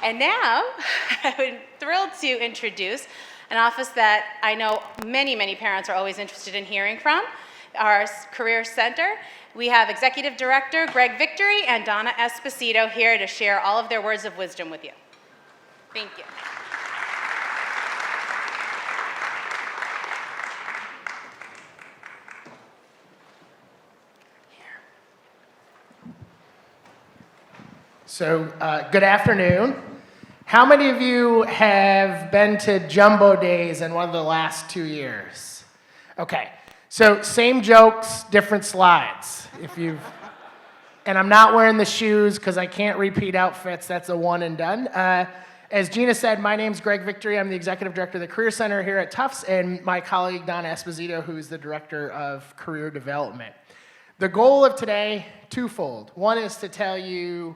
And now, I'm thrilled to introduce an office that I know many, many parents are always interested in hearing from, our Career Center. We have Executive Director Greg Victory and Donna Esposito here to share all of their words of wisdom with you. Thank you. So, good afternoon. How many of you have been to Jumbo Days in one of the last 2 years? Okay, so same jokes, different slides. And I'm not wearing the shoes because I can't repeat outfits. That's a one and done. As Gina said, my name's Greg Victory. I'm the Executive Director of the Career Center here at Tufts, and my colleague Donna Esposito, who's the Director of Career Development. The goal of today, twofold. One is to tell you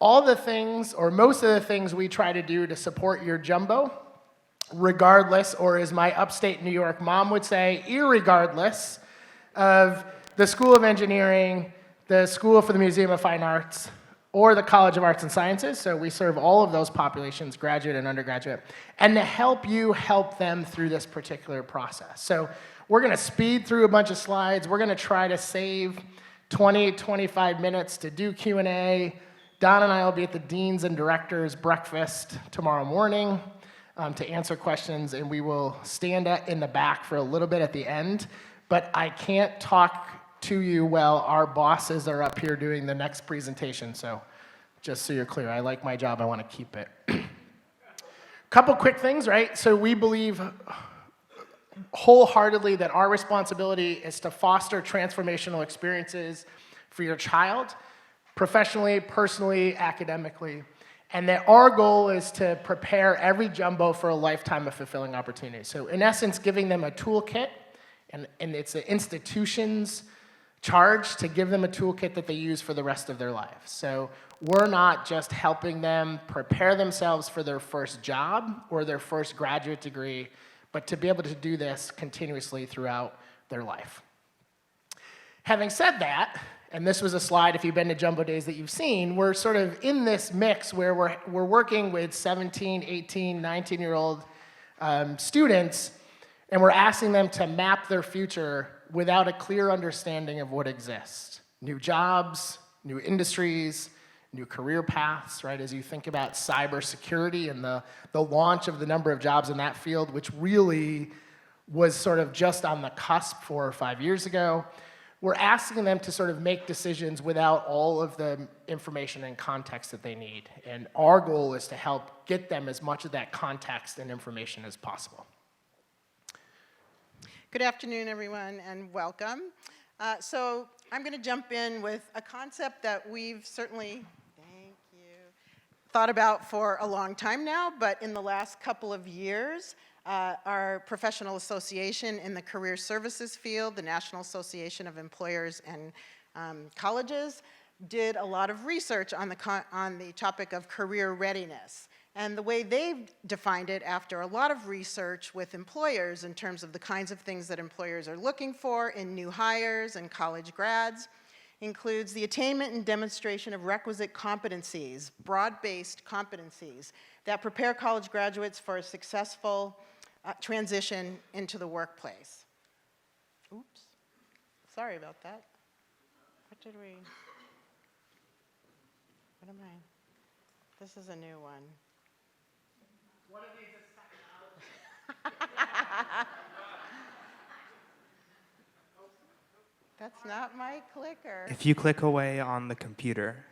all the things, or most of the things we try to do to support your jumbo, regardless, or as my upstate New York mom would say, irregardless of the School of Engineering, the School for the Museum of Fine Arts, or the College of Arts and Sciences. So we serve all of those populations, graduate and undergraduate, and to help you help them through this particular process. So we're going to speed through a bunch of slides. We're going to try to save 20, 25 minutes to do Q&A. Don and I will be at the Deans and Directors breakfast tomorrow morning to answer questions, and we will stand in the back for a little bit at the end. But I can't talk to you while our bosses are up here doing the next presentation, so just so you're clear, I like my job, I want to keep it. Couple quick things, right? So we believe wholeheartedly that our responsibility is to foster transformational experiences for your child, professionally, personally, academically, and that our goal is to prepare every jumbo for a lifetime of fulfilling opportunities. So in essence, giving them a toolkit, and it's the institution's charge to give them a toolkit that they use for the rest of their lives. So we're not just helping them prepare themselves for their first job or their first graduate degree, but to be able to do this continuously throughout their life. Having said that, and this was a slide, if you've been to Jumbo Days that you've seen, we're sort of in this mix where we're working with 17, 18, 19-year-old students, and we're asking them to map their future without a clear understanding of what exists. New jobs, new industries, new career paths, right? As you think about cybersecurity and the launch of the number of jobs in that field, which really was sort of just on the cusp 4 or 5 years ago. We're asking them to sort of make decisions without all of the information and context that they need. And our goal is to help get them as much of that context and information as possible. Good afternoon, everyone, and welcome. So I'm going to jump in with a concept that we've certainly, thought about for a long time now, but in the last couple of years, our professional association in the career services field, the National Association of Employers and Colleges, did a lot of research on the topic of career readiness. And the way they've defined it after a lot of research with employers in terms of the kinds of things that employers are looking for in new hires and college grads includes the attainment and demonstration of requisite competencies, broad-based competencies that prepare college graduates for a successful transition into the workplace. Oops, sorry about that. What am I? This is a new one. One of these is technology. That's not my clicker. If you click away on the computer,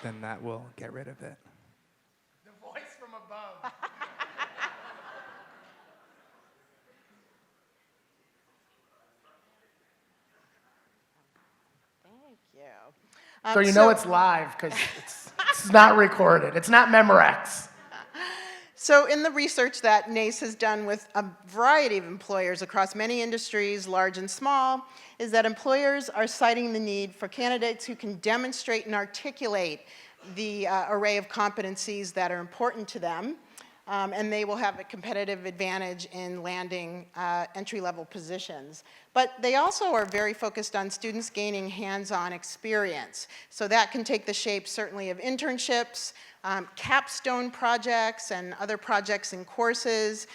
then that will get rid of it. The voice from above. Thank you. So you know it's live because it's not recorded. It's not Memorex. So in the research that NACE has done with a variety of employers across many industries, large and small, is that employers are citing the need for candidates who can demonstrate and articulate the array of competencies that are important to them, and they will have a competitive advantage in landing entry-level positions. But they also are very focused on students gaining hands-on experience. So that can take the shape certainly of internships, capstone projects and other projects and courses,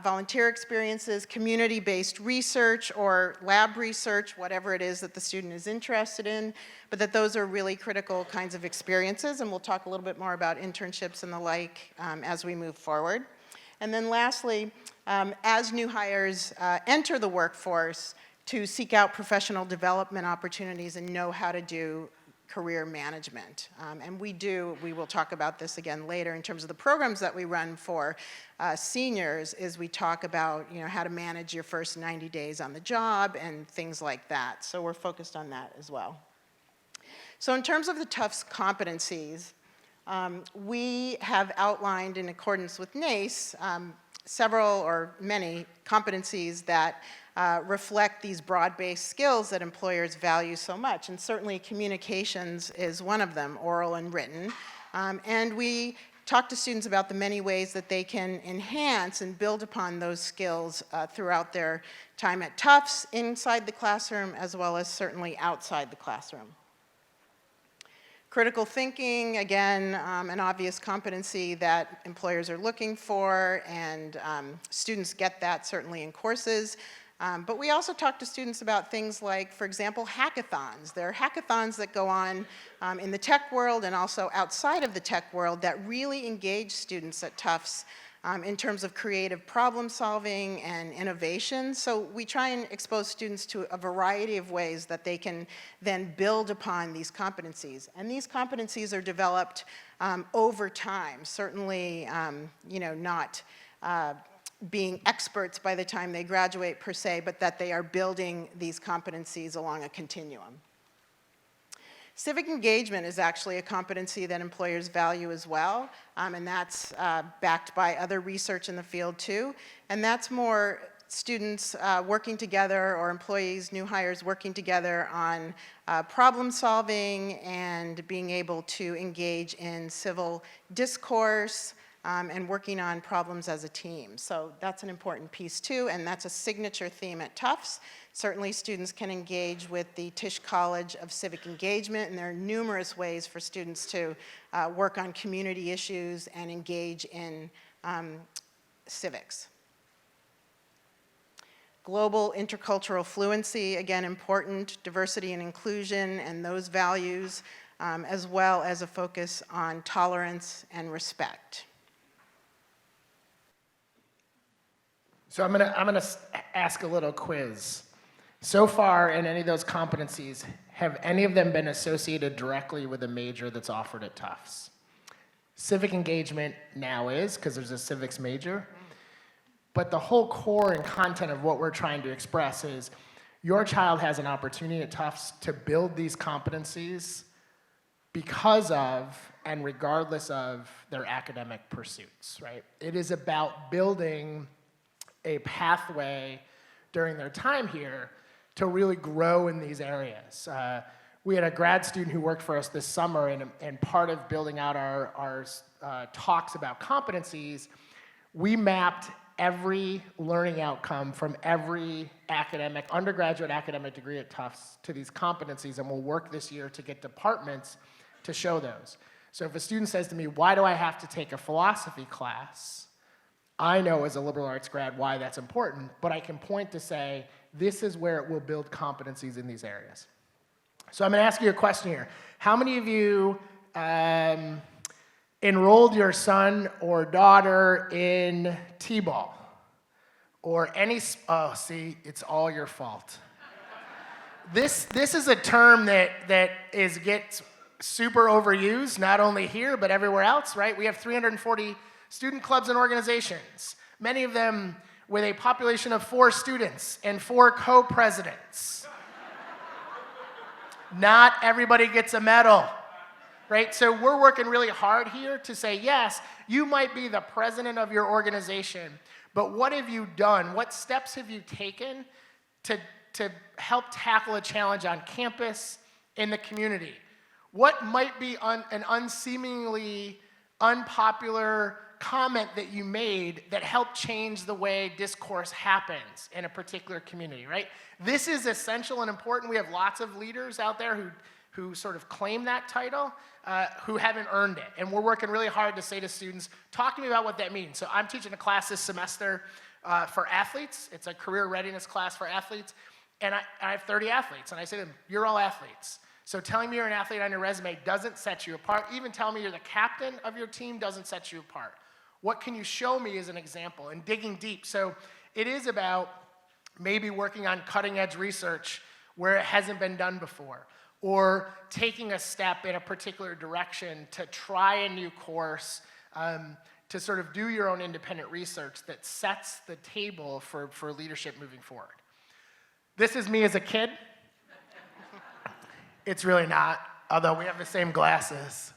volunteer experiences, community-based research or lab research, whatever it is that the student is interested in, but that those are really critical kinds of experiences, and we'll talk a little bit more about internships and the like as we move forward. And then lastly, as new hires enter the workforce, to seek out professional development opportunities and know how to do career management. And we will talk about this again later in terms of the programs that we run for seniors, is we talk about how to manage your first 90 days on the job and things like that. So we're focused on that as well. So in terms of the TUFTS competencies, we have outlined in accordance with NACE several or many competencies that reflect these broad-based skills that employers value so much. And certainly communications is one of them, oral and written. And we talk to students about the many ways that they can enhance and build upon those skills throughout their time at Tufts, inside the classroom, as well as certainly outside the classroom. Critical thinking, again, an obvious competency that employers are looking for, and students get that certainly in courses. But we also talk to students about things like, for example, hackathons. There are hackathons that go on in the tech world and also outside of the tech world that really engage students at Tufts in terms of creative problem solving and innovation. So we try and expose students to a variety of ways that they can then build upon these competencies. And these competencies are developed over time, certainly not being experts by the time they graduate per se, but that they are building these competencies along a continuum. Civic engagement is actually a competency that employers value as well, and that's backed by other research in the field too. And that's more students working together, or employees, new hires working together on problem solving and being able to engage in civil discourse, and working on problems as a team. So that's an important piece too, and that's a signature theme at Tufts. Certainly students can engage with the Tisch College of Civic Engagement, and there are numerous ways for students to work on community issues and engage in civics. Global intercultural fluency, again important, diversity and inclusion and those values, as well as a focus on tolerance and respect. So I'm gonna ask a little quiz. So far, in any of those competencies, have any of them been associated directly with a major that's offered at Tufts? Civic engagement now is, because there's a civics major. But the whole core and content of what we're trying to express is your child has an opportunity at Tufts to build these competencies because of and regardless of their academic pursuits, right? It is about building a pathway during their time here to really grow in these areas. We had a grad student who worked for us this summer, and part of building out our talks about competencies, we mapped every learning outcome from every undergraduate academic degree at Tufts to these competencies, and we'll work this year to get departments to show those. So if a student says to me, why do I have to take a philosophy class? I know as a liberal arts grad why that's important, but I can point to say, this is where it will build competencies in these areas. So I'm gonna ask you a question here. How many of you enrolled your son or daughter in T-ball? Or any, oh, see, it's all your fault. This is a term that gets super overused, not only here, but everywhere else, right? We have 340 student clubs and organizations, many of them with a population of 4 students and 4 co-presidents. Not everybody gets a medal, right? So we're working really hard here to say, yes, you might be the president of your organization, but what have you done? What steps have you taken to help tackle a challenge on campus, in the community? What might be an unseemingly unpopular comment that you made that helped change the way discourse happens in a particular community, right? This is essential and important. We have lots of leaders out there who who sort of claim that title who haven't earned it. And we're working really hard to say to students, talk to me about what that means. So I'm teaching a class this semester for athletes. It's a career readiness class for athletes. And I have 30 athletes. And I say to them, you're all athletes. So telling me you're an athlete on your resume doesn't set you apart. Even telling me you're the captain of your team doesn't set you apart. What can you show me as an example? And digging deep. So it is about maybe working on cutting edge research where it hasn't been done before, or taking a step in a particular direction to try a new course, to sort of do your own independent research that sets the table for leadership moving forward. This is me as a kid. It's really not, although we have the same glasses.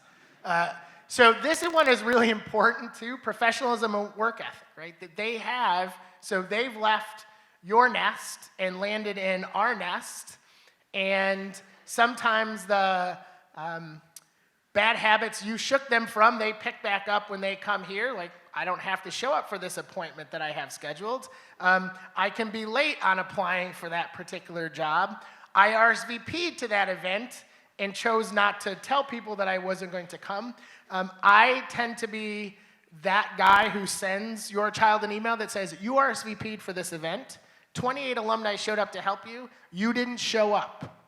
So this one is really important too, professionalism and work ethic, right? That they have, so they've left your nest and landed in our nest, and sometimes the bad habits you shook them from, they pick back up when they come here. Like, I don't have to show up for this appointment that I have scheduled. I can be late on applying for that particular job. I RSVP'd to that event and chose not to tell people that I wasn't going to come. I tend to be that guy who sends your child an email that says, you RSVP'd for this event. 28 alumni showed up to help you. You didn't show up.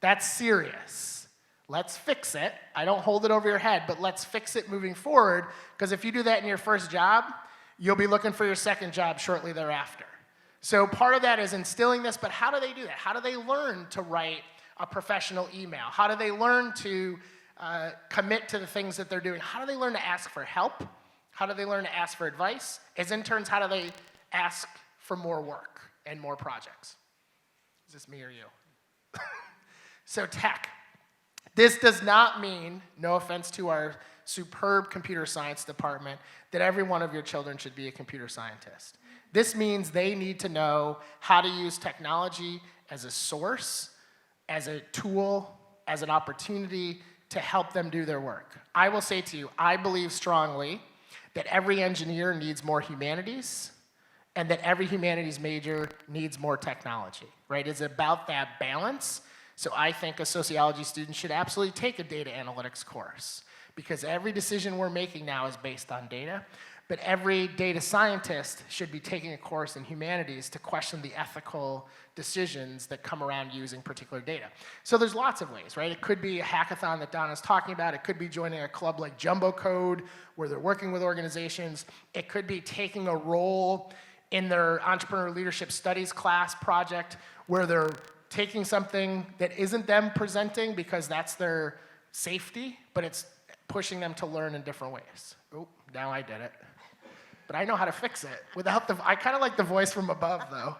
That's serious. Let's fix it. I don't hold it over your head, but let's fix it moving forward, because if you do that in your first job, you'll be looking for your second job shortly thereafter. So part of that is instilling this, but how do they do that? How do they learn to write a professional email? How do they learn to commit to the things that they're doing? How do they learn to ask for help? How do they learn to ask for advice? As interns, how do they ask for more work and more projects? Is this me or you? So tech. This does not mean, no offense to our superb computer science department, that every one of your children should be a computer scientist. This means they need to know how to use technology as a source, as a tool, as an opportunity to help them do their work. I will say to you, I believe strongly that every engineer needs more humanities, and that every humanities major needs more technology, right? It's about that balance. So I think a sociology student should absolutely take a data analytics course, because every decision we're making now is based on data. But every data scientist should be taking a course in humanities to question the ethical decisions that come around using particular data. So there's lots of ways, right? It could be a hackathon that Donna's talking about. It could be joining a club like Jumbo Code, where they're working with organizations. It could be taking a role in their entrepreneur leadership studies class project, where they're taking something that isn't them presenting because that's their safety, but it's pushing them to learn in different ways. Oh, now I did it. But I know how to fix it without the, I kind of like the voice from above though.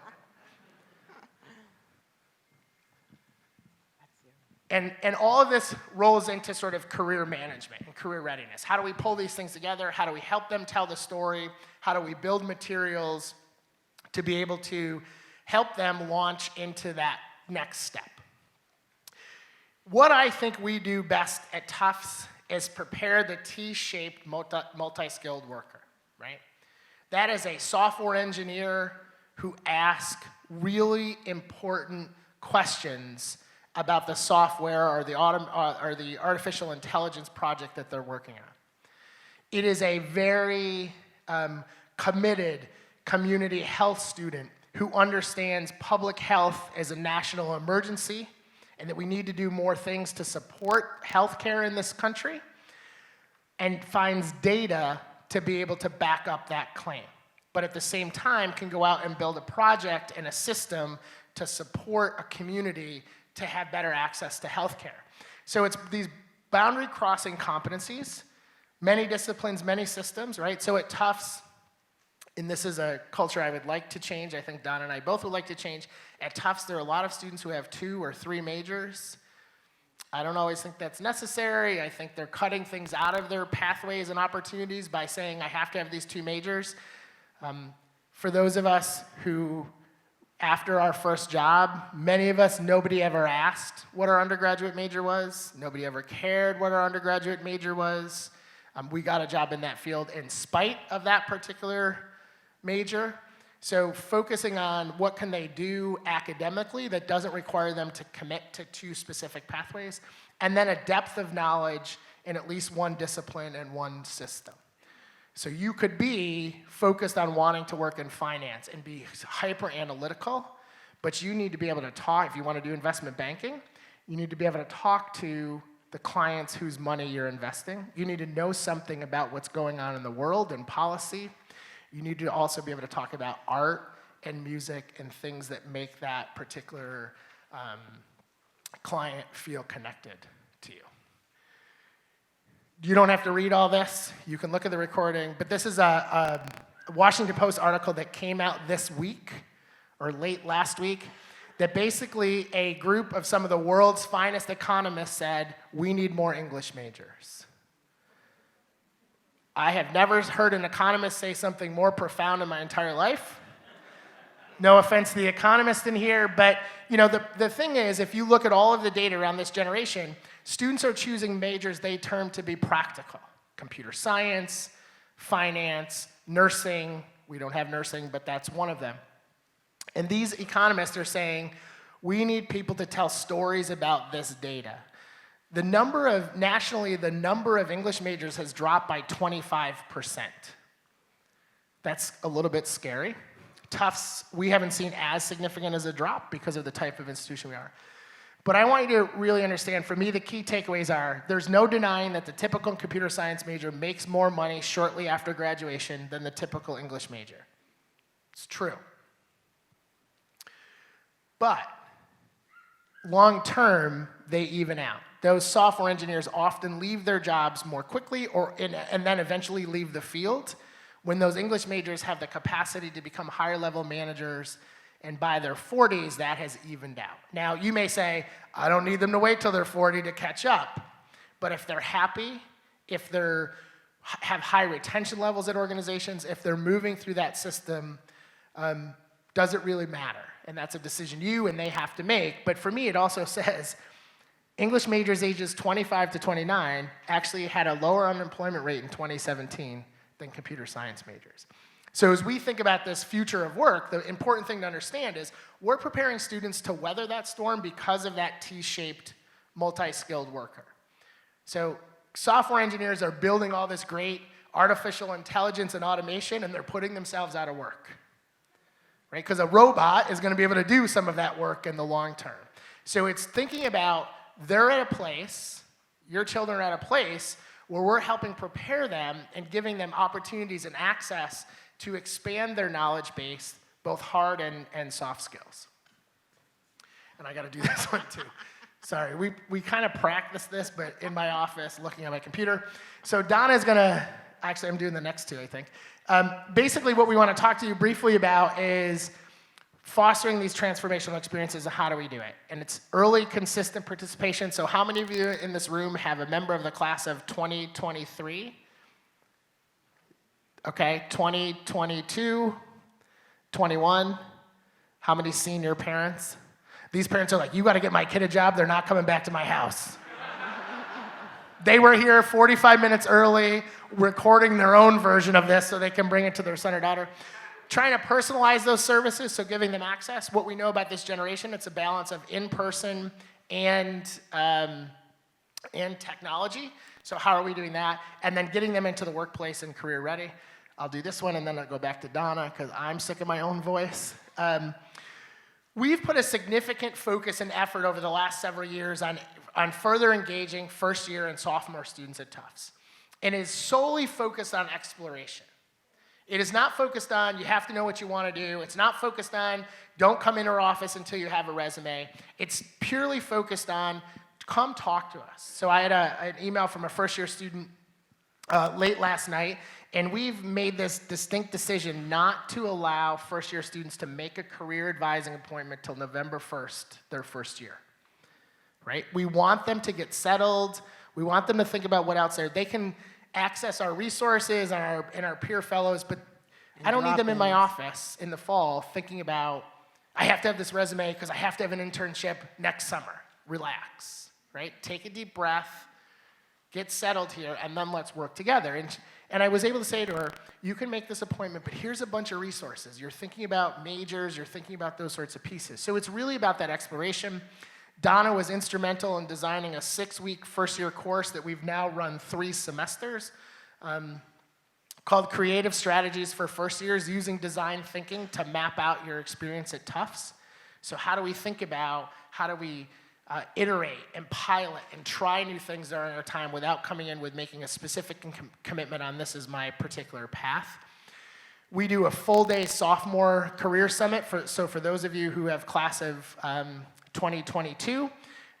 And all of this rolls into sort of career management and career readiness. How do we pull these things together? How do we help them tell the story? How do we build materials to be able to help them launch into that next step? What I think we do best at Tufts is prepare the T-shaped multi-skilled worker, right? That is a software engineer who asks really important questions about the software or the artificial intelligence project that they're working on. It is a very committed community health student who understands public health as a national emergency and that we need to do more things to support healthcare in this country, and finds data to be able to back up that claim. But at the same time can go out and build a project and a system to support a community to have better access to healthcare. So it's these boundary crossing competencies, many disciplines, many systems, right? So at Tufts, and this is a culture I would like to change, I think Don and I both would like to change. At Tufts, there are a lot of students who have 2 or 3 majors. I don't always think that's necessary. I think they're cutting things out of their pathways and opportunities by saying I have to have these 2 majors. For those of us who, after our first job, many of us, nobody ever asked what our undergraduate major was. Nobody ever cared what our undergraduate major was. We got a job in that field in spite of that particular major. So focusing on what can they do academically that doesn't require them to commit to 2 specific pathways, and then a depth of knowledge in at least one discipline and one system. So you could be focused on wanting to work in finance and be hyper analytical, but you need to be able to talk, if you want to do investment banking, you need to be able to talk to the clients whose money you're investing. You need to know something about what's going on in the world and policy. You need to also be able to talk about art and music and things that make that particular client feel connected to you. You don't have to read all this. You can look at the recording. But this is a Washington Post article that came out this week, or late last week, that basically a group of some of the world's finest economists said, we need more English majors. I have never heard an economist say something more profound in my entire life. No offense to the economist in here, but the thing is, if you look at all of the data around this generation, students are choosing majors they term to be practical. Computer science, finance, nursing. We don't have nursing, but that's one of them. And these economists are saying, we need people to tell stories about this data. Nationally, the number of English majors has dropped by 25%. That's a little bit scary. Tufts, we haven't seen as significant as a drop because of the type of institution we are. But I want you to really understand, for me, the key takeaways are, there's no denying that the typical computer science major makes more money shortly after graduation than the typical English major. It's true. But long term, they even out. Those software engineers often leave their jobs more quickly and then eventually leave the field when those English majors have the capacity to become higher level managers, and by their 40s, that has evened out. Now, you may say, I don't need them to wait till they're 40 to catch up. But if they're happy, if they have high retention levels at organizations, if they're moving through that system, does it really matter? And that's a decision you and they have to make. But for me, it also says English majors ages 25 to 29 actually had a lower unemployment rate in 2017 than computer science majors. So as we think about this future of work, the important thing to understand is we're preparing students to weather that storm because of that T-shaped, multi-skilled worker. So software engineers are building all this great artificial intelligence and automation, and they're putting themselves out of work, right? Because a robot is going to be able to do some of that work in the long term. So it's thinking about they're at a place, your children are at a place where we're helping prepare them and giving them opportunities and access to expand their knowledge base, both hard and soft skills. And I got to do this one too. Sorry, we kind of practice this, but in my office, looking at my computer. So Donna's gonna, actually I'm doing the next two, I think. Basically what we want to talk to you briefly about is fostering these transformational experiences and how do we do it? And it's early, consistent participation. So how many of you in this room have a member of the class of 2023? Okay, 2022, 21. How many senior parents? These parents are like, you got to get my kid a job. They're not coming back to my house. They were here 45 minutes early, recording their own version of this so they can bring it to their son or daughter. Trying to personalize those services, so giving them access. What we know about this generation, it's a balance of in-person and technology. So how are we doing that? And then getting them into the workplace and career ready. I'll do this one and then I'll go back to Donna because I'm sick of my own voice. We've put a significant focus and effort over the last several years on further engaging first year and sophomore students at Tufts. And is solely focused on exploration. It is not focused on you have to know what you want to do. It's not focused on don't come in our office until you have a resume. It's purely focused on come talk to us. So I had an email from a first year student late last night, and we've made this distinct decision not to allow first year students to make a career advising appointment till November 1st, their first year, right? We want them to get settled. We want them to think about what else there. They can access our resources and our peer fellows, but I don't need them in my office in the fall thinking about, I have to have this resume because I have to have an internship next summer. Relax, right? Take a deep breath. get settled here, and then let's work together. And I was able to say to her, you can make this appointment, but here's a bunch of resources. You're thinking about majors, you're thinking about those sorts of pieces. So it's really about that exploration. Donna was instrumental in designing a 6-week first-year course that we've now run 3 semesters, called Creative Strategies for First Years, using design thinking to map out your experience at Tufts. So how do we think about, how do we iterate and pilot and try new things during our time without coming in with making a specific commitment on this is my particular path. We do a full-day sophomore career summit. So for those of you who have class of 2022,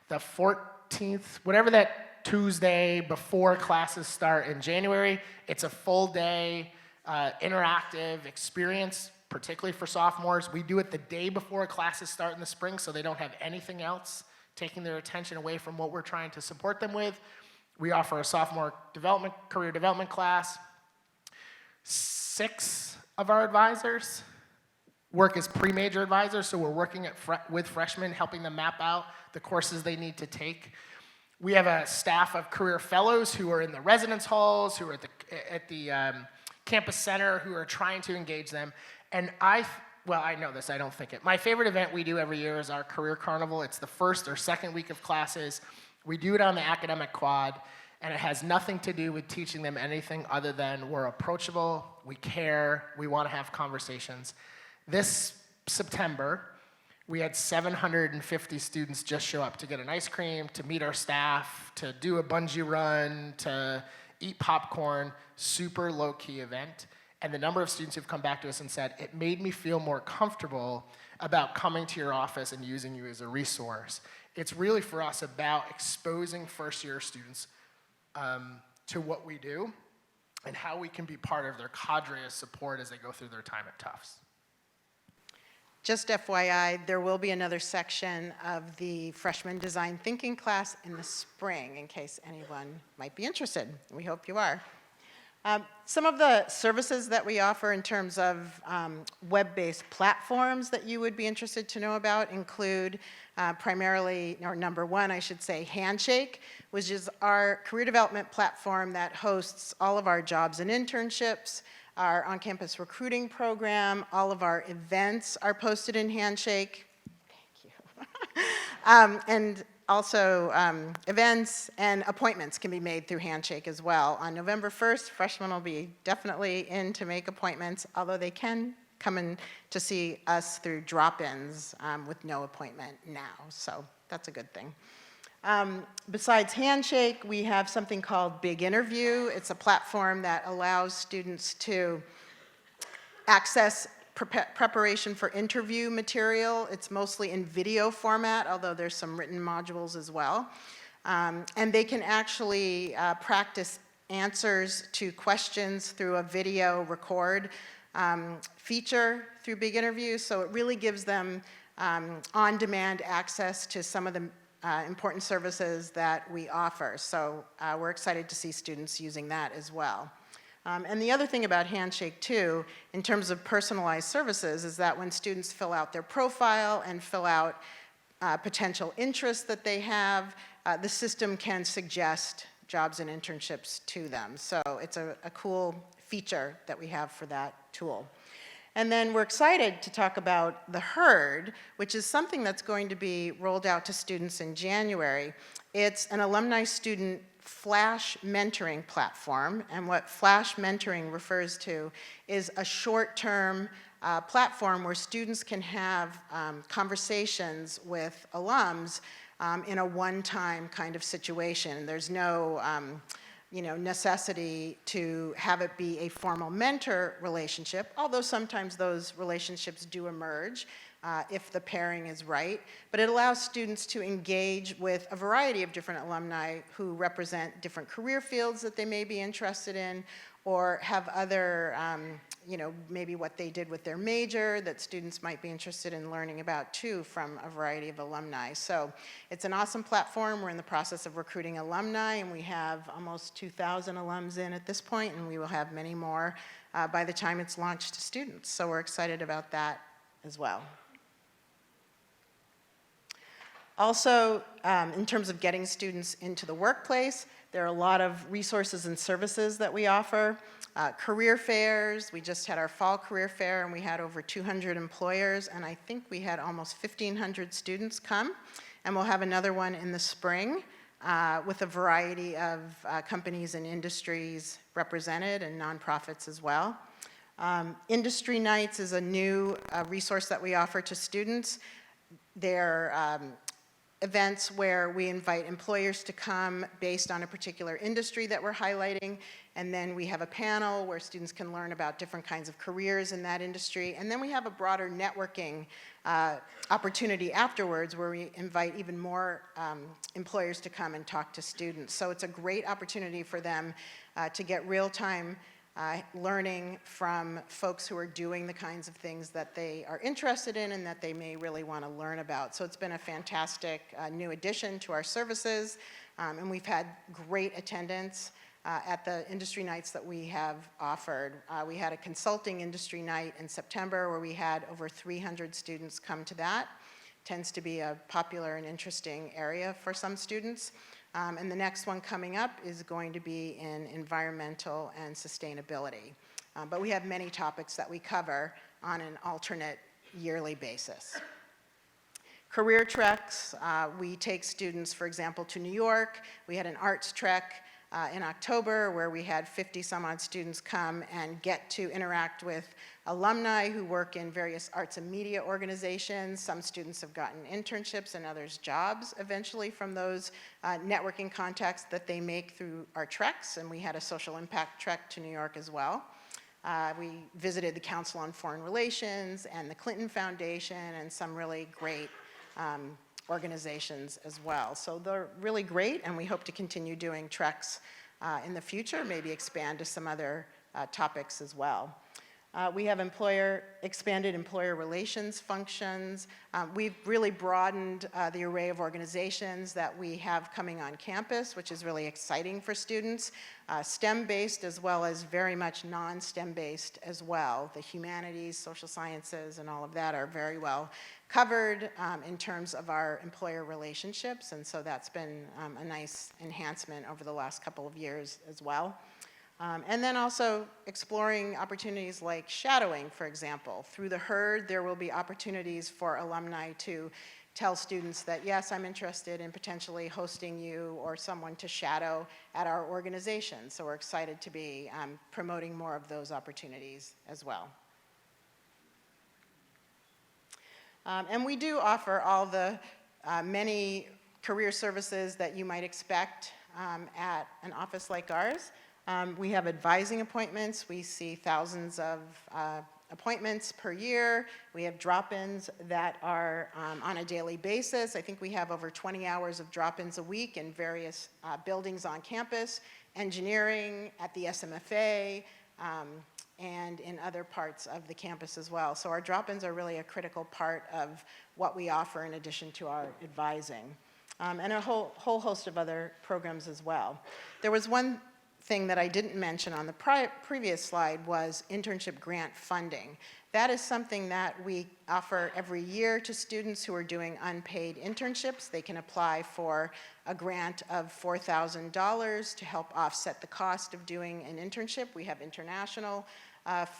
the 14th, whatever that Tuesday before classes start in January, it's a full-day interactive experience, particularly for sophomores. We do it the day before classes start in the spring so they don't have anything else taking their attention away from what we're trying to support them with. We offer a sophomore career development class. 6 of our advisors work as pre-major advisors, so we're working with freshmen, helping them map out the courses they need to take. We have a staff of career fellows who are in the residence halls, who are at the campus center, who are trying to engage them. And I know this, I don't think it. My favorite event we do every year is our career carnival. It's the first or second week of classes. We do it on the academic quad, and it has nothing to do with teaching them anything other than we're approachable, we care, we want to have conversations. This September, we had 750 students just show up to get an ice cream, to meet our staff, to do a bungee run, to eat popcorn. Super low-key event. And the number of students who've come back to us and said, it made me feel more comfortable about coming to your office and using you as a resource. It's really for us about exposing first-year students to what we do and how we can be part of their cadre of support as they go through their time at Tufts. Just FYI, there will be another section of the freshman design thinking class in the spring, in case anyone might be interested. We hope you are. Some of the services that we offer in terms of web-based platforms that you would be interested to know about include primarily, or number one, I should say, Handshake, which is our career development platform that hosts all of our jobs and internships, our on-campus recruiting program. All of our events are posted in Handshake. Thank you. And also, events and appointments can be made through Handshake as well. On November 1st, freshmen will be definitely in to make appointments, although they can come in to see us through drop-ins with no appointment now, so that's a good thing. Besides Handshake, we have something called Big Interview. It's a platform that allows students to access preparation for interview material. It's mostly in video format, although there's some written modules as well. And they can actually practice answers to questions through a video record feature through Big Interview. So it really gives them on-demand access to some of the important services that we offer. So we're excited to see students using that as well. And the other thing about Handshake, too, in terms of personalized services, is that when students fill out their profile and fill out potential interests that they have, the system can suggest jobs and internships to them. So it's a cool feature that we have for that tool. And then we're excited to talk about the HERD, which is something that's going to be rolled out to students in January. It's an alumni student Flash mentoring platform, and what Flash mentoring refers to is a short-term platform where students can have conversations with alums in a one-time kind of situation. There's no necessity to have it be a formal mentor relationship, although sometimes those relationships do emerge if the pairing is right. But it allows students to engage with a variety of different alumni who represent different career fields that they may be interested in, or have other, maybe what they did with their major that students might be interested in learning about too from a variety of alumni. So it's an awesome platform. We're in the process of recruiting alumni, and we have almost 2,000 alums in at this point, and we will have many more by the time it's launched to students. So we're excited about that as well. Also, in terms of getting students into the workplace, There are a lot of resources and services that we offer. Career fairs, we just had our fall career fair and we had over 200 employers, and I think we had almost 1,500 students come. And we'll have another one in the spring with a variety of companies and industries represented and nonprofits as well. Industry Nights is a new resource that we offer to students. They're events where we invite employers to come based on a particular industry that we're highlighting, and then we have a panel where students can learn about different kinds of careers in that industry, and then we have a broader networking opportunity afterwards where we invite even more employers to come and talk to students. So it's a great opportunity for them to get real-time learning from folks who are doing the kinds of things that they are interested in and that they may really want to learn about. So it's been a fantastic new addition to our services, and we've had great attendance at the industry nights that we have offered. We had a consulting industry night in September where we had over 300 students come to that. Tends to be a popular and interesting area for some students. And the next one coming up is going to be in environmental and sustainability. But we have many topics that we cover on an alternate yearly basis. Career treks, we take students, for example, to New York. We had an arts trek in October where we had 50 some odd students come and get to interact with alumni who work in various arts and media organizations. Some students have gotten internships and others jobs eventually from those networking contacts that they make through our treks, and we had a social impact trek to New York as well. We visited the Council on Foreign Relations and the Clinton Foundation and some really great organizations as well. So they're really great, and we hope to continue doing treks in the future, maybe expand to some other topics as well. We have expanded employer relations functions. We've really broadened the array of organizations that we have coming on campus, which is really exciting for students, STEM-based as well as very much non-STEM-based as well. The humanities, social sciences, and all of that are very well covered in terms of our employer relationships, and so that's been a nice enhancement over the last couple of years as well. And then also exploring opportunities like shadowing, for example. Through the HERD, there will be opportunities for alumni to tell students that, yes, I'm interested in potentially hosting you or someone to shadow at our organization. So we're excited to be promoting more of those opportunities as well. And we do offer all the many career services that you might expect at an office like ours. We have advising appointments. We see thousands of appointments per year. We have drop-ins that are on a daily basis. I think we have over 20 hours of drop-ins a week in various buildings on campus, engineering, at the SMFA, and in other parts of the campus as well. So our drop-ins are really a critical part of what we offer in addition to our advising. And a whole host of other programs as well. There was one thing that I didn't mention on the previous slide was internship grant funding. That is something that we offer every year to students who are doing unpaid internships. They can apply for a grant of $4,000 to help offset the cost of doing an internship. We have international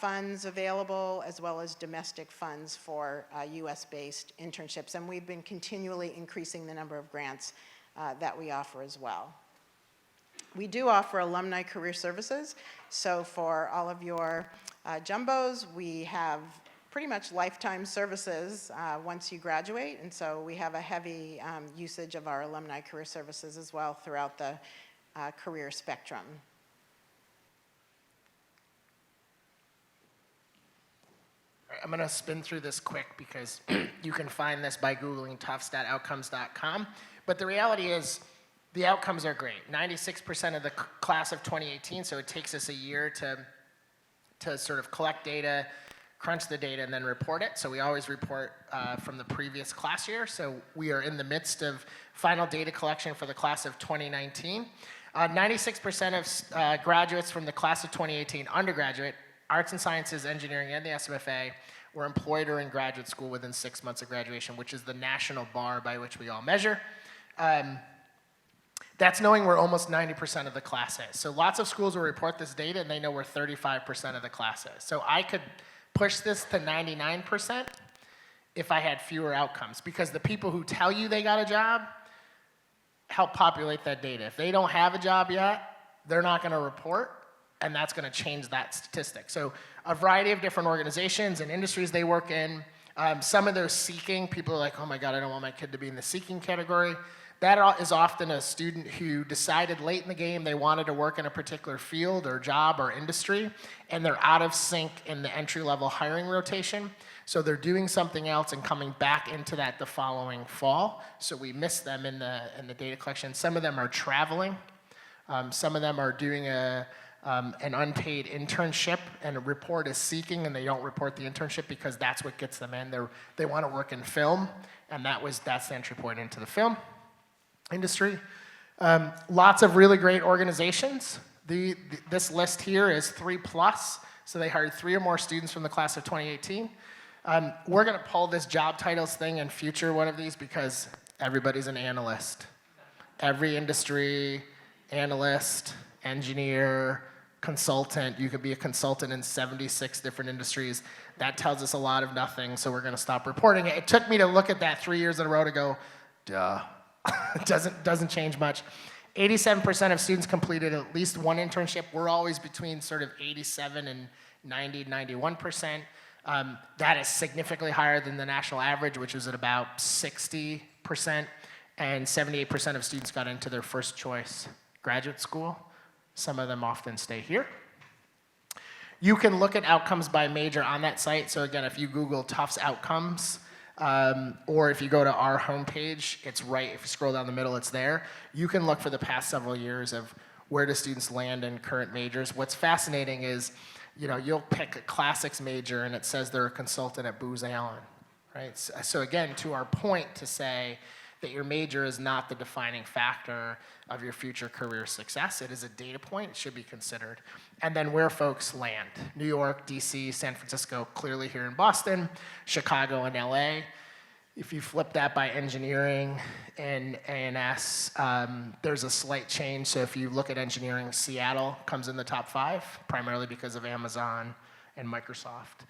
funds available as well as domestic funds for US-based internships, and we've been continually increasing the number of grants that we offer as well. We do offer alumni career services, so for all of your jumbos, we have pretty much lifetime services once you graduate, and so we have a heavy usage of our alumni career services as well throughout the career spectrum. I'm going to spin through this quick because you can find this by Googling tufts.outcomes.com. But the reality is the outcomes are great. 96% of the class of 2018, so it takes us a year to sort of collect data, crunch the data, and then report it. So we always report from the previous class year. So we are in the midst of final data collection for the class of 2019. 96% of graduates from the class of 2018, undergraduate, arts and sciences, engineering, and the SMFA were employed or in graduate school within 6 months of graduation, which is the national bar by which we all measure. That's knowing where almost 90% of the class is. So lots of schools will report this data and they know where 35% of the class is. So I could push this to 99% if I had fewer outcomes, because the people who tell you they got a job help populate that data. If they don't have a job yet, they're not going to report, and that's going to change that statistic. So a variety of different organizations and industries they work in. Some of those seeking, people are like, oh my God, I don't want my kid to be in the seeking category. That is often a student who decided late in the game they wanted to work in a particular field or job or industry, and they're out of sync in the entry-level hiring rotation. So they're doing something else and coming back into that the following fall. So we miss them in the data collection. Some of them are traveling. Some of them are doing an unpaid internship, and a report is seeking, and they don't report the internship because that's what gets them in. They want to work in film, and that's the entry point into the film industry. Lots of really great organizations. This list here is 3+, so they hired 3 or more students from the class of 2018. We're going to pull this job titles thing in future one of these because everybody's an analyst. Every industry, analyst, engineer, consultant. You could be a consultant in 76 different industries. That tells us a lot of nothing, so we're going to stop reporting it. It took me to look at that 3 years in a row to go, duh. It doesn't change much. 87% of students completed at least one internship. We're always between sort of 87 and 90, 91%. That is significantly higher than the national average, which is at about 60%, and 78% of students got into their first choice graduate school. Some of them often stay here. You can look at outcomes by major on that site. So again, if you Google Tufts outcomes, or if you go to our homepage, it's right, if you scroll down the middle, it's there. You can look for the past several years of where do students land in current majors. What's fascinating is, you'll pick a classics major and it says they're a consultant at Booz Allen, right? So again, to our point to say that your major is not the defining factor of your future career success. It is a data point. It should be considered. And then where folks land. New York, DC, San Francisco, clearly here in Boston, Chicago and LA. If you flip that by engineering and A&S, there's a slight change. So if you look at engineering, Seattle comes in the top 5, primarily because of Amazon and Microsoft.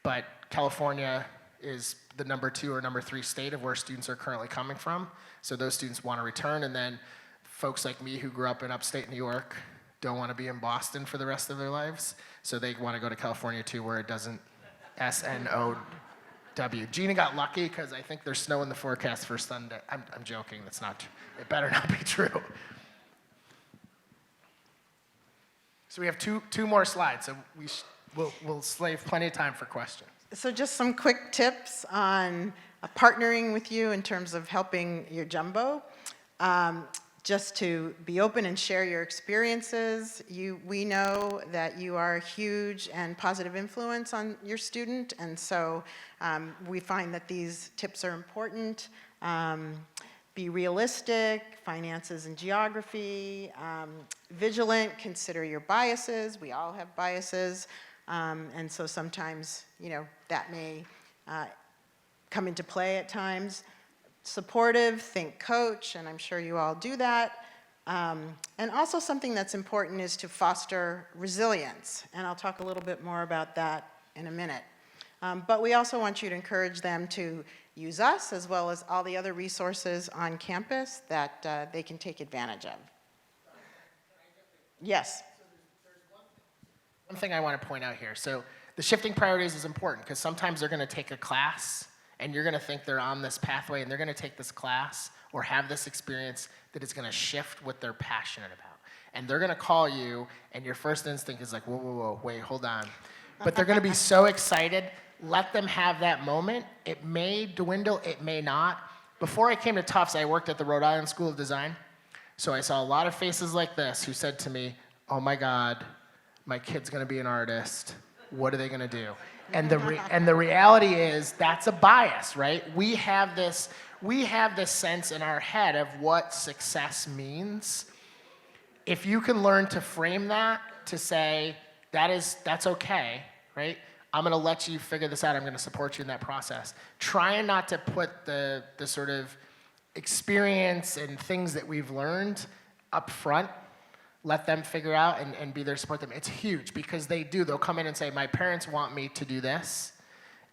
But California is the number 2 or number 3 state of where students are currently coming from. So those students want to return, and then folks like me who grew up in upstate New York don't want to be in Boston for the rest of their lives. So they want to go to California too, where it doesn't S-N-O-W. Gina got lucky because I think there's snow in the forecast for Sunday. I'm joking, that's not true. It better not be true. So we have two more slides, so we'll save plenty of time for questions. So just some quick tips on partnering with you in terms of helping your jumbo. Just to be open and share your experiences. We know that you are a huge and positive influence on your student, and so we find that these tips are important. Be realistic, finances and geography, vigilant, consider your biases. We all have biases. And so sometimes, that may come into play at times. Supportive, think coach, and I'm sure you all do that. And also something that's important is to foster resilience, and I'll talk a little bit more about that in a minute. But we also want you to encourage them to use us as well as all the other resources on campus that they can take advantage of. Yes? One thing I want to point out here. So the shifting priorities is important because sometimes they're going to take a class and you're going to think they're on this pathway and they're going to take this class or have this experience that is going to shift what they're passionate about. And they're going to call you and your first instinct is like, whoa, wait, hold on. But they're going to be so excited. Let them have that moment. It may dwindle, it may not. Before I came to Tufts, I worked at the Rhode Island School of Design. So I saw a lot of faces like this who said to me, oh my God, my kid's going to be an artist. What are they going to do? And the reality is that's a bias, right? We have this sense in our head of what success means. If you can learn to frame that to say that's okay, right? I'm going to let you figure this out. I'm going to support you in that process. Trying not to put the sort of experience and things that we've learned up front, let them figure out and be there to support them. It's huge because they'll come in and say, my parents want me to do this.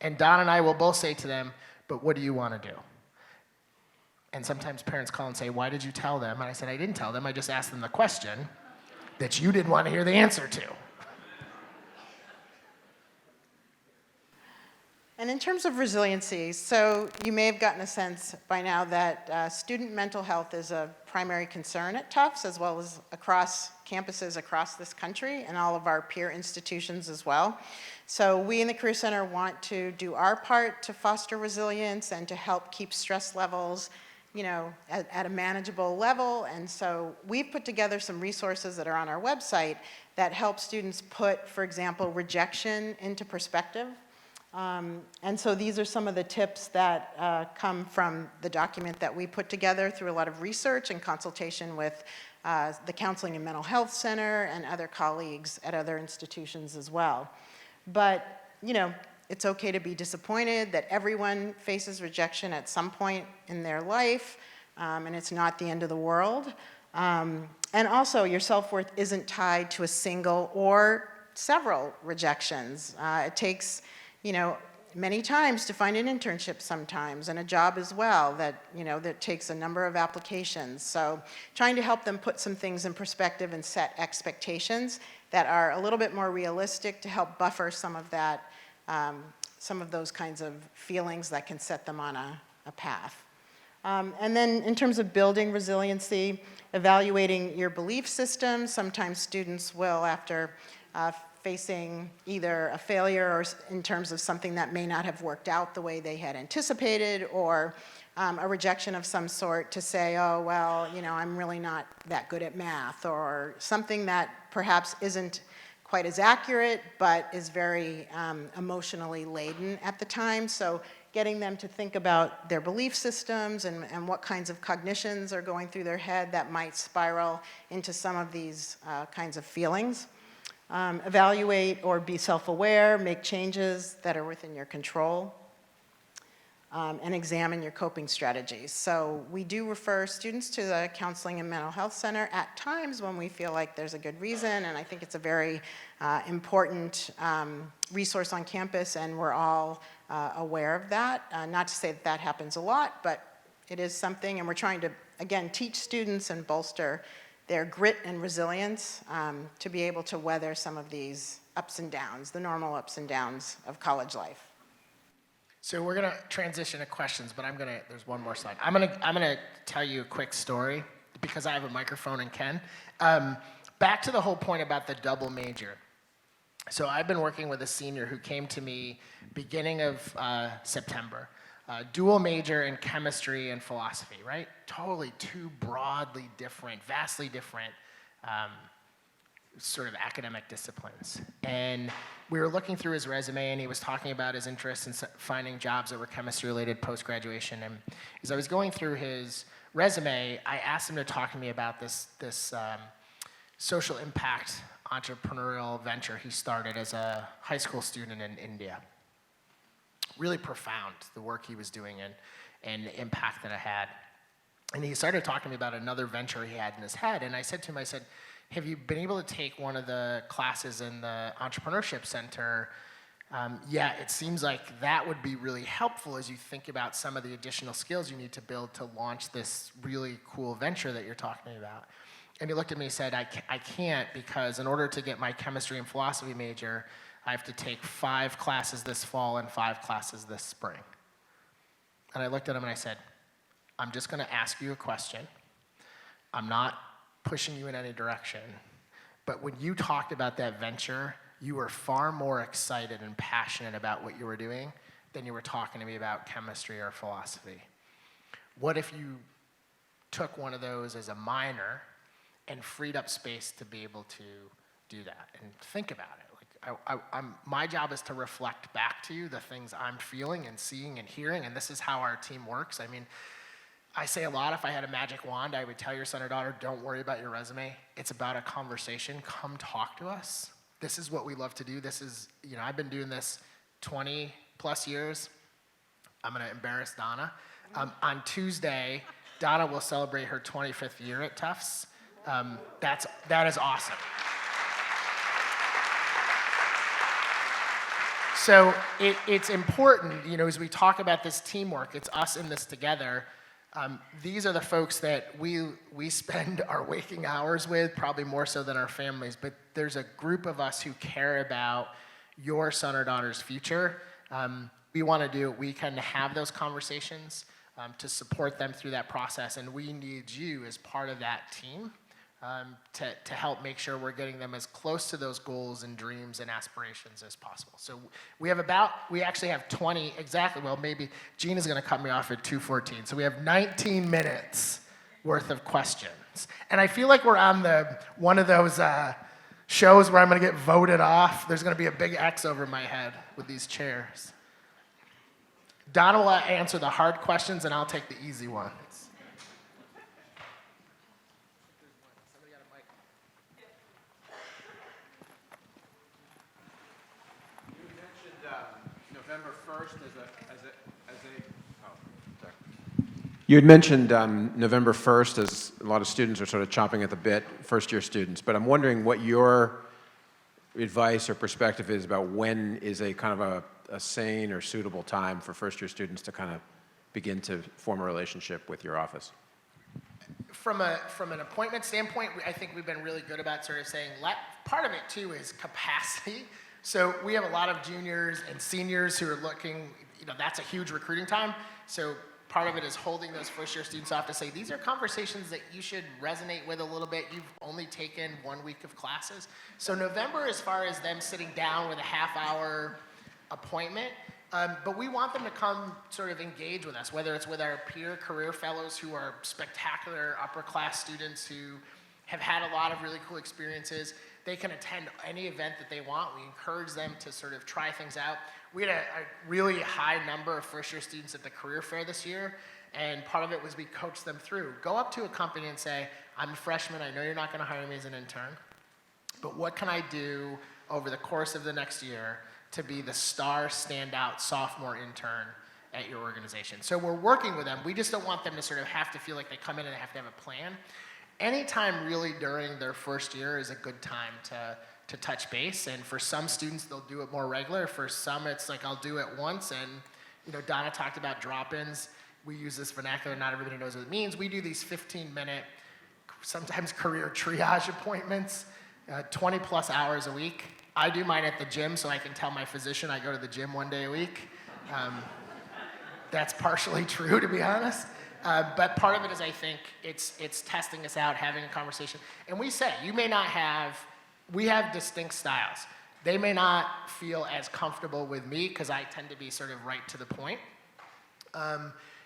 And Don and I will both say to them, but what do you want to do? And sometimes parents call and say, why did you tell them? And I said, I didn't tell them, I just asked them the question that you didn't want to hear the answer to. And in terms of resiliency, so you may have gotten a sense by now that student mental health is a primary concern at Tufts, as well as across campuses across this country and all of our peer institutions as well. So we in the Career Center want to do our part to foster resilience and to help keep stress levels, at a manageable level. And so we've put together some resources that are on our website that help students put, for example, rejection into perspective. And so these are some of the tips that come from the document that we put together through a lot of research and consultation with the Counseling and Mental Health Center and other colleagues at other institutions as well. But, it's okay to be disappointed that everyone faces rejection at some point in their life, and it's not the end of the world. And also, your self-worth isn't tied to a single or several rejections. It takes many times to find an internship sometimes, and a job as well that takes a number of applications. So trying to help them put some things in perspective and set expectations that are a little bit more realistic to help buffer some of that, some of those kinds of feelings that can set them on a path. And then in terms of building resiliency, evaluating your belief system. Sometimes students will, after facing either a failure or in terms of something that may not have worked out the way they had anticipated, or a rejection of some sort, to say, oh, well, I'm really not that good at math, or something that perhaps isn't quite as accurate, but is very emotionally laden at the time. So getting them to think about their belief systems and what kinds of cognitions are going through their head that might spiral into some of these kinds of feelings. Evaluate or be self-aware, make changes that are within your control, and examine your coping strategies. So we do refer students to the Counseling and Mental Health Center at times when we feel like there's a good reason, and I think it's a very important resource on campus, and we're all aware of that. Not to say that that happens a lot, but it is something, and we're trying to, again, teach students and bolster their grit and resilience to be able to weather some of these ups and downs, the normal ups and downs of college life. So we're gonna transition to questions, but there's one more slide. I'm gonna tell you a quick story because I have a microphone and Ken. Back to the whole point about the double major. So I've been working with a senior who came to me beginning of September. Dual major in chemistry and philosophy, right? Totally two broadly different, vastly different sort of academic disciplines. And we were looking through his resume, and he was talking about his interest in finding jobs that were chemistry-related post-graduation. And as I was going through his resume, I asked him to talk to me about this social impact entrepreneurial venture he started as a high school student in India. Really profound, the work he was doing and the impact that it had. And he started talking to me about another venture he had in his head. And I said to him, have you been able to take one of the classes in the Entrepreneurship Center? Yeah, it seems like that would be really helpful as you think about some of the additional skills you need to build to launch this really cool venture that you're talking about. And he looked at me and said, I can't, because in order to get my chemistry and philosophy major, I have to take 5 classes this fall and 5 classes this spring. And I looked at him and I said, I'm just going to ask you a question. I'm not pushing you in any direction. But when you talked about that venture, you were far more excited and passionate about what you were doing than you were talking to me about chemistry or philosophy. What if you took one of those as a minor and freed up space to be able to do that and think about it? My job is to reflect back to you the things I'm feeling and seeing and hearing, and this is how our team works. I mean, I say a lot, if I had a magic wand, I would tell your son or daughter, don't worry about your resume. It's about a conversation. Come talk to us. This is what we love to do. This is, I've been doing this 20 plus years. I'm going to embarrass Donna. On Tuesday, Donna will celebrate her 25th year at Tufts. That is awesome. So it's important, as we talk about this teamwork, it's us in this together. These are the folks that we spend our waking hours with, probably more so than our families, but there's a group of us who care about your son or daughter's future. We want to do what we can to have those conversations, to support them through that process, and we need you as part of that team to help make sure we're getting them as close to those goals and dreams and aspirations as possible. So we actually have 20, exactly, well, maybe Gina's going to cut me off at 2:14, so we have 19 minutes worth of questions. And I feel like we're on one of those shows where I'm going to get voted off. There's going to be a big X over my head with these chairs. Donna will answer the hard questions, and I'll take the easy ones. November 1st You had mentioned November 1st as a lot of students are sort of chomping at the bit, first-year students, but I'm wondering what your advice or perspective is about when is a kind of a sane or suitable time for first-year students to kind of begin to form a relationship with your office. From an appointment standpoint, I think we've been really good about sort of saying, part of it too is capacity. So we have a lot of juniors and seniors who are looking, that's a huge recruiting time. So part of it is holding those first-year students off to say, these are conversations that you should resonate with a little bit. You've only taken 1 week of classes. So November, as far as them sitting down with a half-hour appointment, but we want them to come sort of engage with us, whether it's with our peer career fellows who are spectacular upper-class students who have had a lot of really cool experiences. They can attend any event that they want. We encourage them to sort of try things out. We had a really high number of first-year students at the career fair this year, and part of it was we coached them through. Go up to a company and say, I'm a freshman, I know you're not gonna hire me as an intern, but what can I do over the course of the next year to be the star standout sophomore intern at your organization? So we're working with them. We just don't want them to sort of have to feel like they come in and they have to have a plan. Anytime really during their first year is a good time to touch base, and for some students they'll do it more regular. For some it's like I'll do it once, and Donna talked about drop-ins. We use this vernacular, not everybody knows what it means. We do these 15-minute, sometimes career triage appointments, 20 plus hours a week. I do mine at the gym so I can tell my physician I go to the gym 1 day a week. That's partially true, to be honest. But part of it is, I think, it's testing us out, having a conversation. And we say, we have distinct styles. They may not feel as comfortable with me because I tend to be sort of right to the point.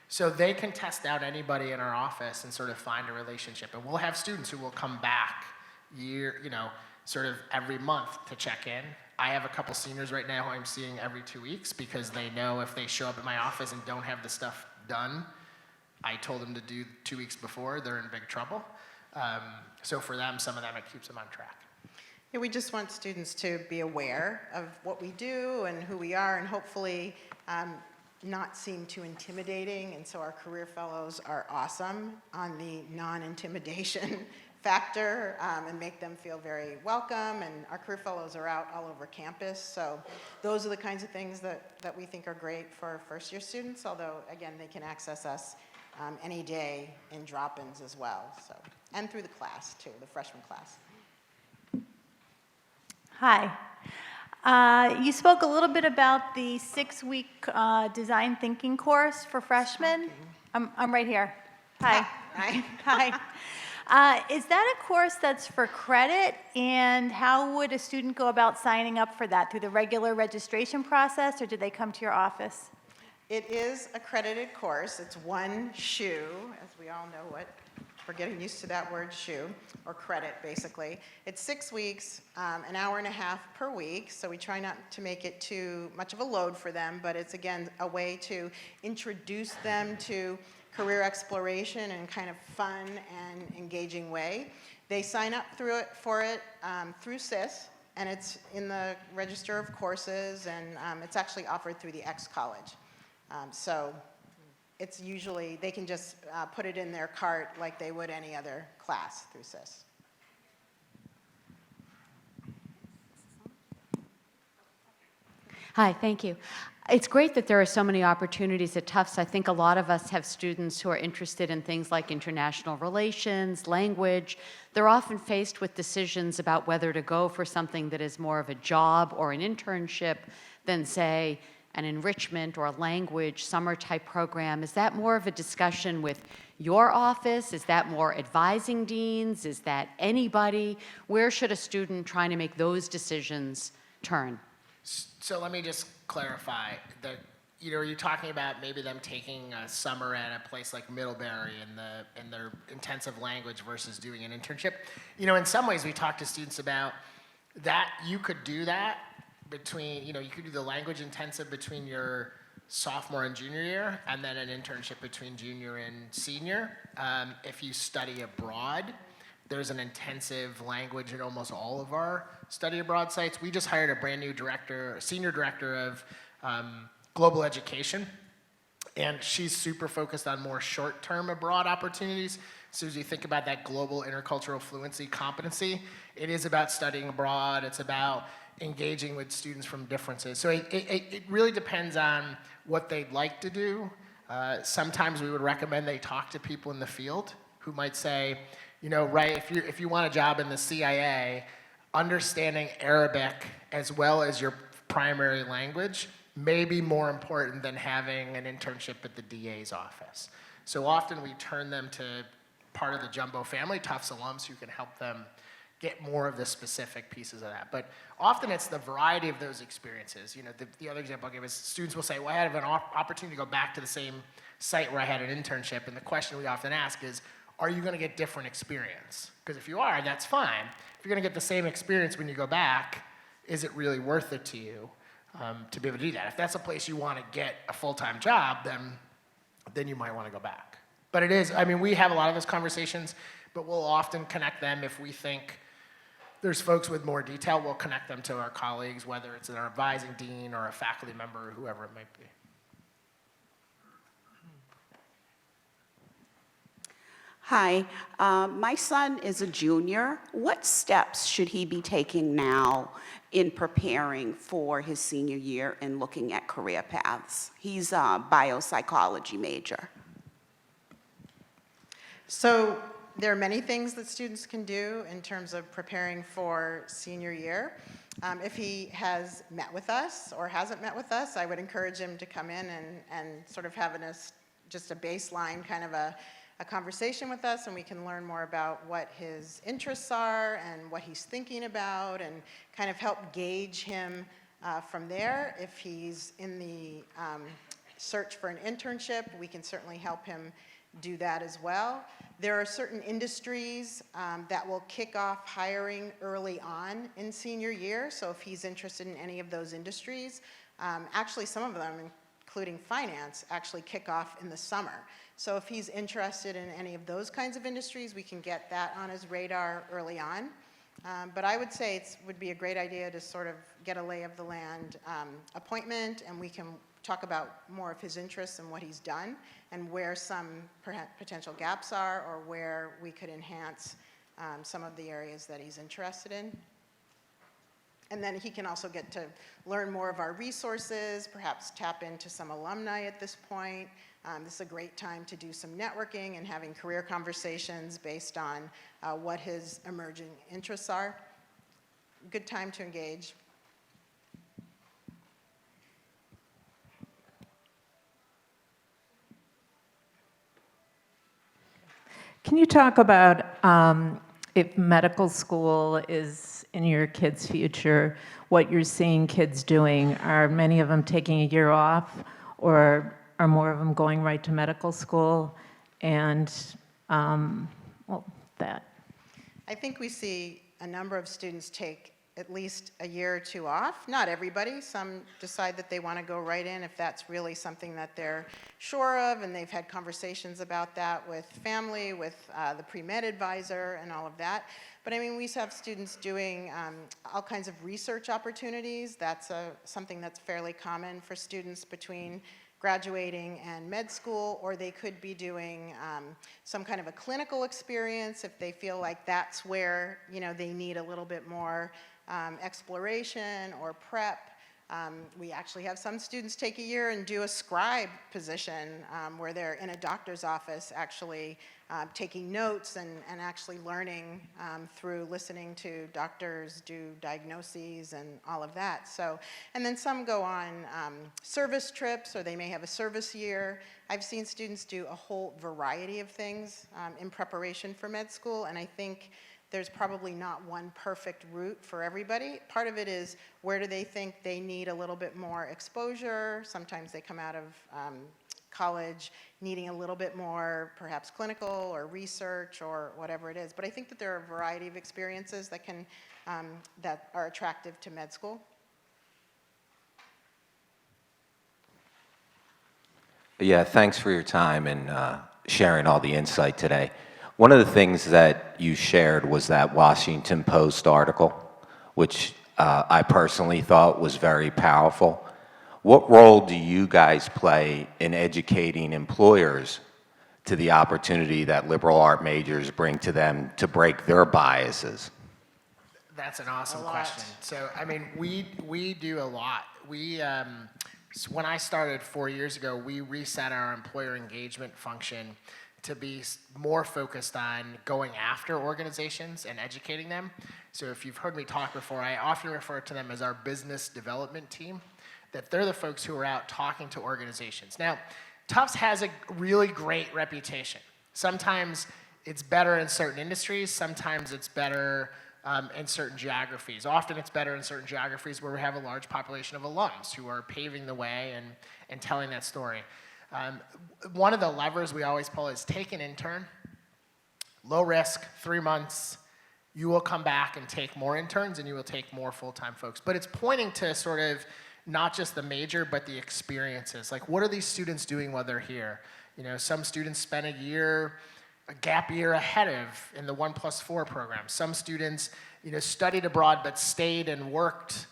So they can test out anybody in our office and sort of find a relationship. And we'll have students who will come back sort of every month to check in. I have a couple seniors right now who I'm seeing every 2 weeks because they know if they show up at my office and don't have the stuff done I told them to do 2 weeks before, they're in big trouble. So for them, some of them, it keeps them on track. Yeah, we just want students to be aware of what we do and who we are, and hopefully not seem too intimidating. And so our career fellows are awesome on the non-intimidation factor, and make them feel very welcome. And our career fellows are out all over campus. So those are the kinds of things that we think are great for first-year students, although, again, they can access us any day in drop-ins as well. So, and through the class, too, the freshman class. Hi. You spoke a little bit about the 6-week design thinking course for freshmen. I'm right here. Hi. Hi. Hi. Is that a course that's for credit, and how would a student go about signing up for that? Through the regular registration process, or do they come to your office? It is a credited course. It's one shoe, as we all know what, we're getting used to that word shoe, or credit, basically. It's 6 weeks, an hour and a half per week, so we try not to make it too much of a load for them, but it's, again, a way to introduce them to career exploration in kind of fun and engaging way. They sign up through SIS, and it's in the Register of Courses, and it's actually offered through the X College. So it's usually, they can just put it in their cart like they would any other class through SIS. Hi, thank you. It's great that there are so many opportunities at Tufts. I think a lot of us have students who are interested in things like international relations, language. They're often faced with decisions about whether to go for something that is more of a job or an internship than, say, an enrichment or a language summer type program. Is that more of a discussion with your office? Is that more advising deans? Is that anybody? Where should a student trying to make those decisions turn? So let me just clarify that, are you talking about maybe them taking a summer at a place like Middlebury in their intensive language versus doing an internship? In some ways we talk to students about that. You could do that between, you could do the language intensive between your sophomore and junior year, and then an internship between junior and senior. If you study abroad, there's an intensive language in almost all of our study abroad sites. We just hired a brand new senior director of global education, and she's super focused on more short-term abroad opportunities. So as you think about that global intercultural fluency competency, it is about studying abroad. It's about engaging with students from differences. So it really depends on what they'd like to do. Sometimes we would recommend they talk to people in the field who might say, right, if you want a job in the CIA, understanding Arabic as well as your primary language may be more important than having an internship at the DA's office. So often we turn them to part of the Jumbo family, Tufts alums, who can help them get more of the specific pieces of that. But often it's the variety of those experiences. The other example I'll give is students will say, well, I have an opportunity to go back to the same site where I had an internship, and the question we often ask is, are you going to get different experience? Because if you are, that's fine. If you're going to get the same experience when you go back, is it really worth it to you to be able to do that? If that's a place you want to get a full-time job, then you might want to go back. But it is, we have a lot of those conversations, but we'll often connect them if we think there's folks with more detail. We'll connect them to our colleagues, whether it's an advising dean or a faculty member or whoever it might be. Hi, my son is a junior. What steps should he be taking now in preparing for his senior year and looking at career paths? He's a biopsychology major. So there are many things that students can do in terms of preparing for senior year. If he has met with us or hasn't met with us, I would encourage him to come in and sort of have just a baseline kind of a conversation with us, and we can learn more about what his interests are and what he's thinking about, and kind of help gauge him from there. If he's in the search for an internship, we can certainly help him do that as well. There are certain industries that will kick off hiring early on in senior year, so if he's interested in any of those industries, actually some of them, including finance, actually kick off in the summer. So if he's interested in any of those kinds of industries, we can get that on his radar early on. But I would say it would be a great idea to sort of get a lay of the land appointment, and we can talk about more of his interests and what he's done, and where some potential gaps are, or where we could enhance some of the areas that he's interested in. And then he can also get to learn more of our resources, perhaps tap into some alumni at this point. This is a great time to do some networking and having career conversations based on what his emerging interests are. Good time to engage. Can you talk about if medical school is in your kids' future, what you're seeing kids doing? Are many of them taking a year off, or are more of them going right to medical school? And, well, that. I think we see a number of students take at least a year or two off. Not everybody. Some decide that they want to go right in if that's really something that they're sure of, and they've had conversations about that with family, with the pre-med advisor, and all of that. But I mean, we have students doing all kinds of research opportunities. That's something that's fairly common for students between graduating and med school, or they could be doing some kind of a clinical experience if they feel like that's where, you know, they need a little bit more exploration or prep. We actually have some students take a year and do a scribe position where they're in a doctor's office actually taking notes and actually learning through listening to doctors do diagnoses and all of that. So, and then some go on service trips, or they may have a service year. I've seen students do a whole variety of things in preparation for med school, and I think there's probably not one perfect route for everybody. Part of it is, where do they think they need a little bit more exposure? Sometimes they come out of college needing a little bit more, perhaps clinical or research or whatever it is. But I think that there are a variety of experiences that can, that are attractive to med school. Yeah, thanks for your time and sharing all the insight today. One of the things that you shared was that Washington Post article, which I personally thought was very powerful. What role do you guys play in educating employers to the opportunity that liberal art majors bring to them to break their biases? That's an awesome question. So, I mean, we do a lot. So when I started 4 years ago, we reset our employer engagement function to be more focused on going after organizations and educating them. So if you've heard me talk before, I often refer to them as our business development team, that they're the folks who are out talking to organizations. Now, Tufts has a really great reputation. Sometimes it's better in certain industries, sometimes it's better in certain geographies. Often it's better in certain geographies where we have a large population of alums who are paving the way and telling that story. One of the levers we always pull is take an intern, low risk, 3 months. You will come back and take more interns, and you will take more full-time folks. But it's pointing to sort of not just the major, but the experiences. Like, what are these students doing while they're here? You know, some students spend a gap year ahead of in the 1+4 program. Some students, you know, studied abroad but stayed and worked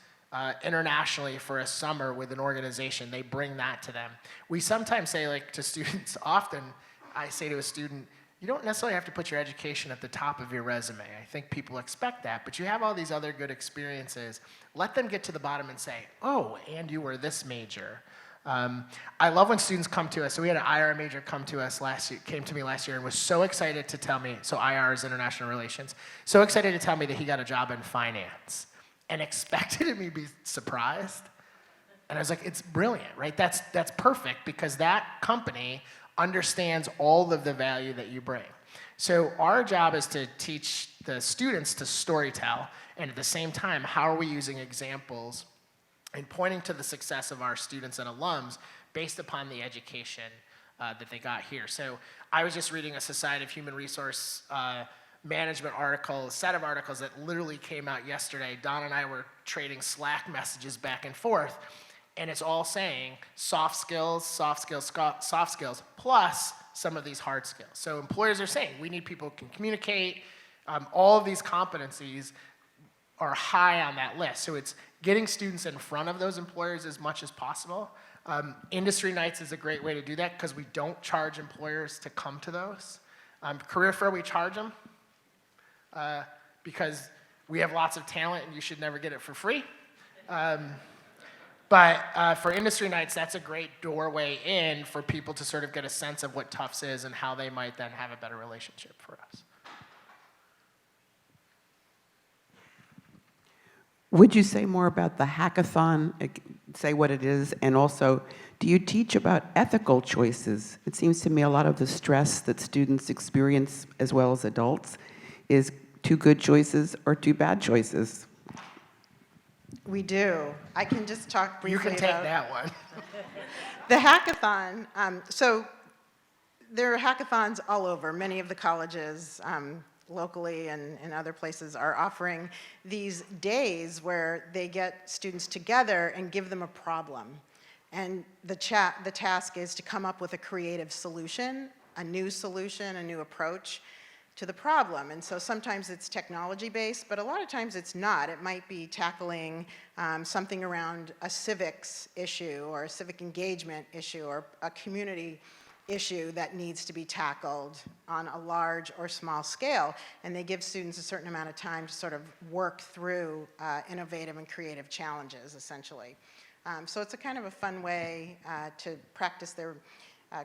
internationally for a summer with an organization. They bring that to them. We sometimes say, like, to students, often I say to a student, you don't necessarily have to put your education at the top of your resume. I think people expect that, but you have all these other good experiences. Let them get to the bottom and say, oh, and you were this major. I love when students come to us. So we had an IR major come to us came to me last year and was so excited to tell me, so IR is international relations, so excited to tell me that he got a job in finance and expected me to be surprised. And I was like, it's brilliant, right? That's perfect, because that company understands all of the value that you bring. So our job is to teach the students to storytell, and at the same time, how are we using examples and pointing to the success of our students and alums based upon the education that they got here. So I was just reading a Society of Human Resource Management article, a set of articles that literally came out yesterday. Don and I were trading Slack messages back and forth, and it's all saying soft skills, plus some of these hard skills. So employers are saying we need people who can communicate. All of these competencies are high on that list. So it's getting students in front of those employers as much as possible. Industry nights is a great way to do that, because we don't charge employers to come to those. Career fair, we charge them because we have lots of talent and you should never get it for free. But for industry nights, that's a great doorway in for people to sort of get a sense of what Tufts is and how they might then have a better relationship for us. Would you say more about the hackathon, say what it is, and also, do you teach about ethical choices? It seems to me a lot of the stress that students experience, as well as adults, is 2 good choices or 2 bad choices. We do. I can just talk briefly You can take about that one. the hackathon. So there are hackathons all over. Many of the colleges locally and in other places are offering these days where they get students together and give them a problem. And the task is to come up with a creative solution, a new approach to the problem. And so sometimes it's technology-based, but a lot of times it's not. It might be tackling something around a civics issue or a civic engagement issue or a community issue that needs to be tackled on a large or small scale. And they give students a certain amount of time to sort of work through innovative and creative challenges, essentially. So it's a kind of a fun way to practice their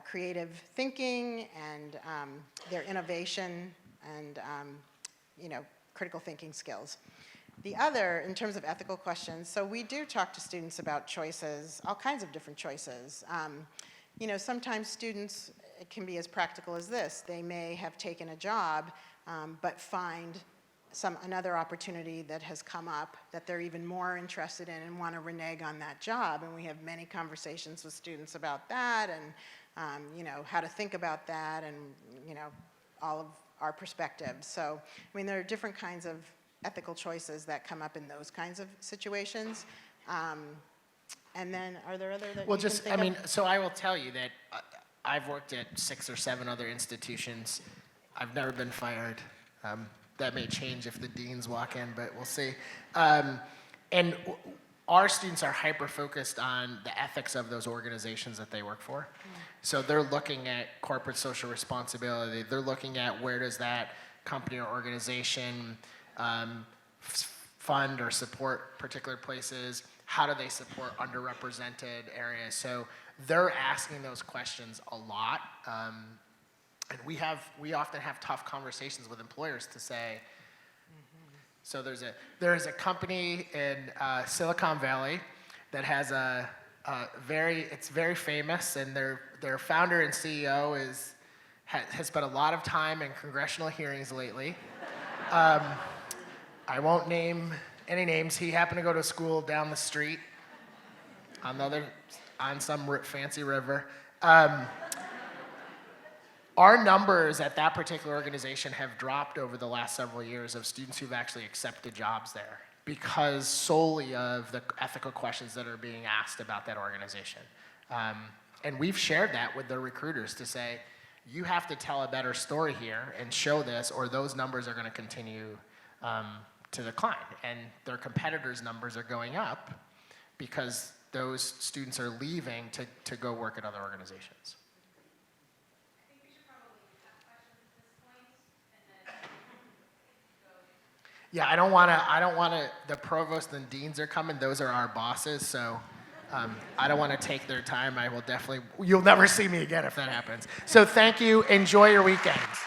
creative thinking and their innovation and critical thinking skills. The other, in terms of ethical questions, so we do talk to students about choices, all kinds of different choices. Sometimes students, it can be as practical as this. They may have taken a job, but find another opportunity that has come up that they're even more interested in and want to renege on that job. And we have many conversations with students about that and how to think about that and all of our perspectives. So, there are different kinds of ethical choices that come up in those kinds of situations. And then, are there other that Well, you can just, think of? so I will tell you that I've worked at 6 or 7 other institutions. I've never been fired. That may change if the deans walk in, but we'll see. And our students are hyper-focused on the ethics of those organizations that they work for. So they're looking at corporate social responsibility. They're looking at where does that company or organization fund or support particular places. How do they support underrepresented areas? So they're asking those questions a lot. And we often have tough conversations with employers to say, so there is a company in Silicon Valley that has it's very famous, and their founder and CEO has spent a lot of time in congressional hearings lately. I won't name any names. He happened to go to school down the street on some fancy river. Our numbers at that particular organization have dropped over the last several years of students who've actually accepted jobs there because solely of the ethical questions that are being asked about that organization. And we've shared that with the recruiters to say, you have to tell a better story here and show this, or those numbers are going to continue to decline. And their competitors' numbers are going up because those students are leaving to go work at other organizations. Yeah, I don't want to, the provost and deans are coming, those are our bosses, so I don't want to take their time. You'll never see me again if that happens. So thank you, enjoy your weekends.